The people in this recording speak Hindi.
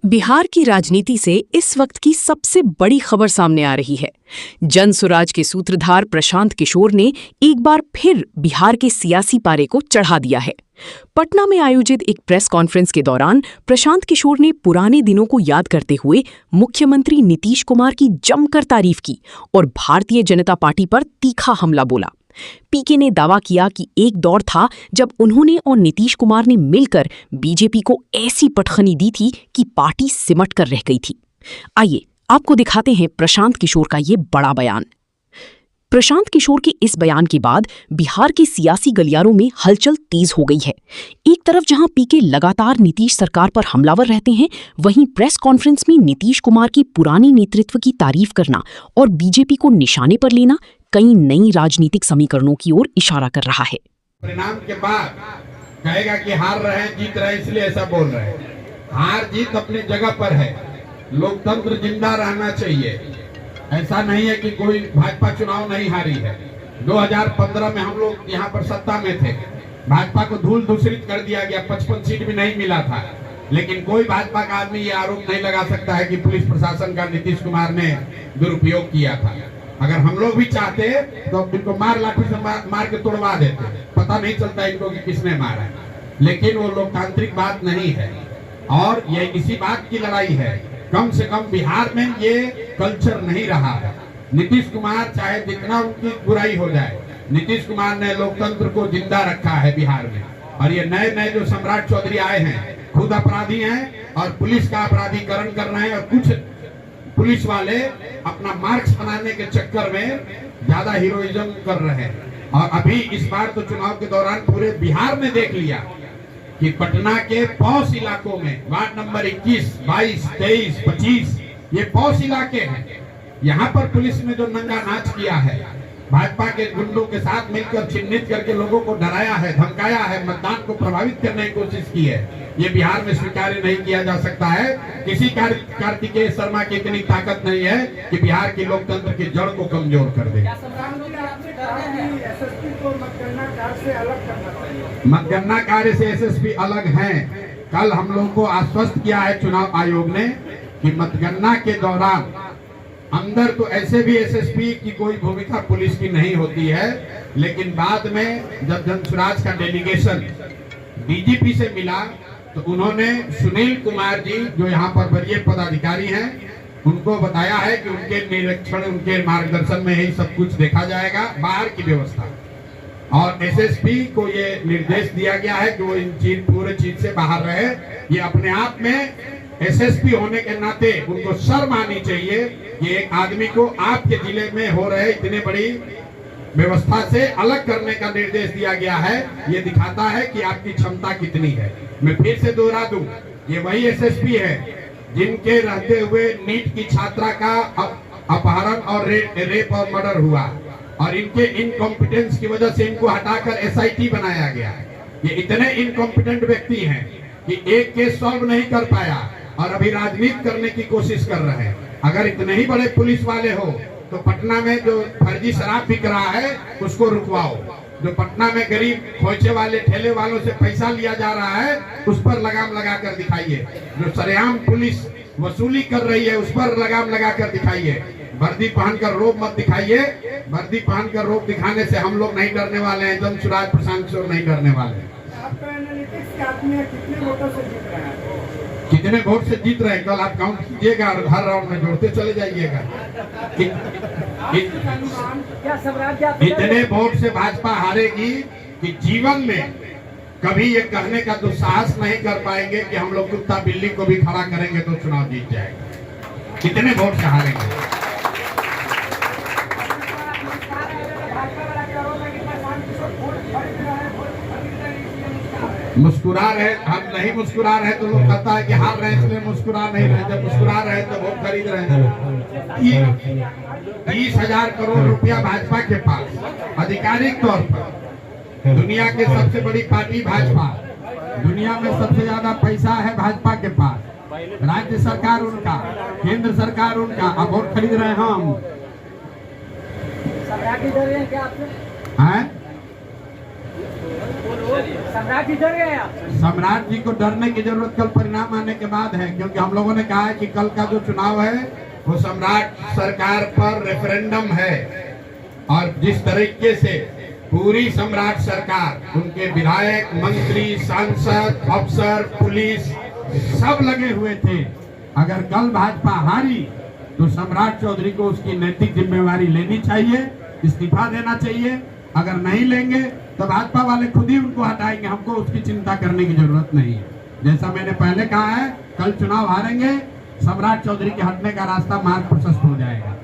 बिहार की राजनीति से इस वक्त की सबसे बड़ी खबर सामने आ रही है। जनसुराज के सूत्रधार प्रशांत किशोर ने एक बार फिर बिहार के सियासी पारे को चढ़ा दिया है। पटना में आयोजित एक प्रेस कॉन्फ्रेंस के दौरान प्रशांत किशोर ने पुराने दिनों को याद करते हुए मुख्यमंत्री नीतीश कुमार की जमकर तारीफ की और भारतीय जनता पार्टी पर तीखा हमला बोला। पीके ने दावा किया कि एक दौर था जब उन्होंने और नीतीश कुमार ने मिलकर बीजेपी को ऐसी पटखनी दी थी कि पार्टी सिमट कर रह गई थी। आइए आपको दिखाते हैं प्रशांत किशोर का ये बड़ा बयान। प्रशांत किशोर के इस बयान के बाद बिहार के सियासी गलियारों में हलचल तेज हो गई है। एक तरफ जहां पीके लगातार नीतीश सरकार पर हमलावर रहते हैं, वहीं प्रेस कॉन्फ्रेंस में नीतीश कुमार की पुरानी नेतृत्व की तारीफ करना और बीजेपी को निशाने पर लेना कई नई राजनीतिक समीकरणों की ओर इशारा कर रहा है। परिणाम के बाद कहेगा कि हार रहे हैं, जीत रहे हैं, इसलिए ऐसा बोल रहे हैं। हार जीत अपनी जगह पर है, लोकतंत्र जिंदा रहना चाहिए। ऐसा नहीं है कि कोई भाजपा चुनाव नहीं हारी है। 2015 में हम लोग यहाँ पर सत्ता में थे, भाजपा को धूल धूसरित कर दिया गया, 55 सीट भी नहीं मिला था। लेकिन कोई भाजपा का आदमी ये आरोप नहीं लगा सकता है कि पुलिस प्रशासन का नीतीश कुमार ने दुरुपयोग किया था। अगर हम लोग भी चाहते तो इनको मार लाठी से मार के तोड़वा देते, पता नहीं चलता इनको कि किसने मारा है। लेकिन वो लोकतांत्रिक बात नहीं है और ये इसी बात की लड़ाई है। कम से कम बिहार में ये कल्चर नहीं रहा है। नीतीश कुमार चाहे जितना उनकी बुराई हो जाए, नीतीश कुमार ने लोकतंत्र को जिंदा रखा है बिहार में। और ये नए नए जो सम्राट चौधरी आए हैं खुद अपराधी हैं और पुलिस का अपराधीकरण कर रहे हैं। और कुछ पुलिस वाले अपना मार्क्स बनाने के चक्कर में ज्यादा हीरोइज्म कर रहे हैं। और अभी इस बार तो चुनाव के दौरान पूरे बिहार में देख लिया कि पटना के पौष इलाकों में वार्ड नंबर 21, 22, 23, 25 ये पौष इलाके हैं। यहाँ पर पुलिस ने जो नंगा नाच किया है, भाजपा के गुंडों के साथ मिलकर चिन्हित करके लोगों को डराया है, धमकाया है, मतदान को प्रभावित करने की कोशिश की है, ये बिहार में स्वीकार नहीं किया जा सकता है। किसी कार्तिकेय शर्मा की इतनी ताकत नहीं है कि बिहार की लोकतंत्र की जड़ को कमजोर कर दे। मतगणना कार्य से एसएसपी अलग है। कल हम लोग को आश्वस्त किया है चुनाव आयोग ने कि मतगणना के दौरान अंदर तो ऐसे भी एसएसपी की कोई भूमिका पुलिस की नहीं होती है। लेकिन बाद में जब जनसुराज का डेलीगेशन डीजीपी से मिला तो उन्होंने सुनील कुमार जी जो यहाँ पर वरीय पदाधिकारी हैं उनको बताया है कि उनके निरीक्षण, उनके मार्गदर्शन में ही सब कुछ देखा जाएगा, बाहर की व्यवस्था। और एसएसपी को ये निर्देश दिया गया है कि वो इन पूरे चीज से बाहर रहे। ये अपने आप में एसएसपी होने के नाते उनको शर्म आनी चाहिए कि एक आदमी को आपके जिले में हो रहे इतनी बड़ी व्यवस्था से अलग करने का निर्देश दिया गया है। ये दिखाता है कि आपकी क्षमता कितनी है। मैं फिर से दोहरा दूं, ये वही एसएसपी है जिनके रहते हुए नीट की छात्रा का अपहरण और रेप और मर्डर हुआ और इनके इनकॉम्पिटेंस की वजह से इनको हटाकर एसआईटी बनाया गया। ये इतने इनकॉम्पिटेंट व्यक्ति हैं कि एक केस सॉल्व नहीं कर पाया और अभी राजनीति करने की कोशिश कर रहे हैं। अगर इतने ही बड़े पुलिस वाले हो तो पटना में जो फर्जी शराब बिक रहा है उसको रुकवाओ। जो पटना में गरीब खोचे वाले ठेले वालों से पैसा लिया जा रहा है उस पर लगाम लगा कर दिखाइए। जो सरेआम पुलिस वसूली कर रही है उस पर लगाम लगा कर दिखाइए। वर्दी पहनकर रोब मत दिखाइए। वर्दी पहनकर रोब दिखाने से हम लोग नहीं डरने वाले हैं, जनसुराज प्रशांत किशोर नहीं डरने वाले हैं। कितने वोट से जीत रहे हैं कल आप काउंट कीजिएगा और हर राउंड में जोड़ते चले जाइएगा। इतने वोट से भाजपा हारेगी कि जीवन में कभी ये कहने का दुस्साहस नहीं कर पाएंगे कि हम लोग कुत्ता बिल्ली को भी खड़ा करेंगे तो चुनाव जीत जाएगा। कितने वोट से हारेंगे। मुस्कुरा रहे, हम नहीं मुस्कुरा रहे तो लोग कहता है कि हार रहे इसलिए मुस्कुरा नहीं रहे। जब मुस्कुरा रहे तो वोट खरीद रहे हैं। 30,000 करोड़ रुपया भाजपा के पास आधिकारिक तौर पर। दुनिया के सबसे बड़ी पार्टी भाजपा, दुनिया में सबसे ज्यादा पैसा है भाजपा के पास। राज्य सरकार उनका, केंद्र सरकार उनका, अब वोट खरीद रहे हैं हम। सम्राट जी डर गए आप? सम्राट जी को डरने की जरूरत कल परिणाम आने के बाद है, क्योंकि हम लोगों ने कहा है कि कल का जो चुनाव है वो सम्राट सरकार पर रेफरेंडम है। और जिस तरीके से पूरी सम्राट सरकार, उनके विधायक, मंत्री, सांसद, अफसर, पुलिस सब लगे हुए थे, अगर कल भाजपा हारी तो सम्राट चौधरी को उसकी नैतिक जिम्मेवारी लेनी चाहिए, इस्तीफा देना चाहिए। अगर नहीं लेंगे तो भाजपा वाले खुद ही उनको हटाएंगे, हमको उसकी चिंता करने की जरूरत नहीं है। जैसा मैंने पहले कहा है, कल चुनाव हारेंगे, सम्राट चौधरी के हटने का रास्ता मार्ग प्रशस्त हो जाएगा।